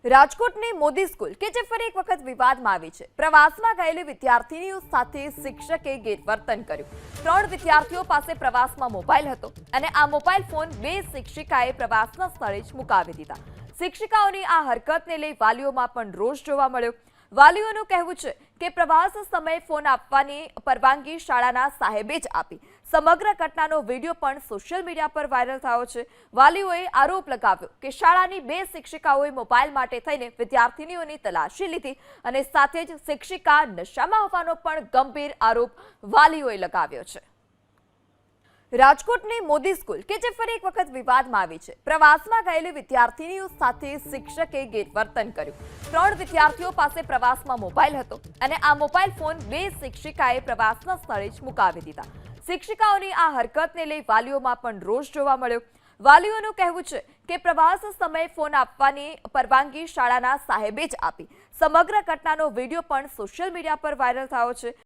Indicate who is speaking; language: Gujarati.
Speaker 1: રાજકોટની મોદી સ્કૂલ કે જે ફરી એક વખત વિવાદમાં આવી છે। પ્રવાસમાં ગયેલી વિદ્યાર્થીનીઓ સાથે શિક્ષકે ગેરવર્તન કર્યું। 3 વિદ્યાર્થીઓ પાસે પ્રવાસમાં મોબાઈલ હતો અને આ મોબાઈલ ફોન 2 શિક્ષિકાએ પ્રવાસના સ્થળે જ મુકાવી દીધા। શિક્ષિકાઓની આ હરકતને લઈ વાલીઓમાં પણ રોષ જોવા મળ્યો। વાલીઓનું કહેવું છે કે પ્રવાસ સમયે ફોન આપવાની પરવાનગી શાળાના સાહેબે જ આપી। સમગ્ર ઘટનાનો વિડીયો પણ સોશિયલ મીડિયા પર વાયરલ થયો છે। વાલીઓએ આરોપ લગાવ્યો કે શાળાની 2 શિક્ષિકાઓએ મોબાઈલ માટે થઈને વિદ્યાર્થીનીઓની તલાશી લીધી અને સાથે જ શિક્ષિકા નશામાં હોવાનો પણ ગંભીર આરોપ વાલીઓએ લગાવ્યો છે। રાજકોટની મોદી સ્કૂલ કે જે ફરી એક વખત વિવાદમાં આવી છે। પ્રવાસમાં ગયેલી વિદ્યાર્થીનીઓ સાથે શિક્ષકે ગેરવર્તન કર્યું। 3 વિદ્યાર્થીઓ પાસે પ્રવાસમાં મોબાઈલ હતો અને આ મોબાઈલ ફોન 2 શિક્ષિકાએ પ્રવાસના સ્થળે જ મુકાવી દીધા। શિક્ષિકાઓની આ હરકતને લઈ વાલીઓમાં પણ રોષ જોવા મળ્યો। વાલીઓનું કહેવું છે કે પ્રવાસ સમયે ફોન આપવાની પરવાનગી શાળાના સાહેબે જ આપી। સમગ્ર ઘટનાનો વિડીયો પણ સોશિયલ મીડિયા પર વાયરલ થયો છે।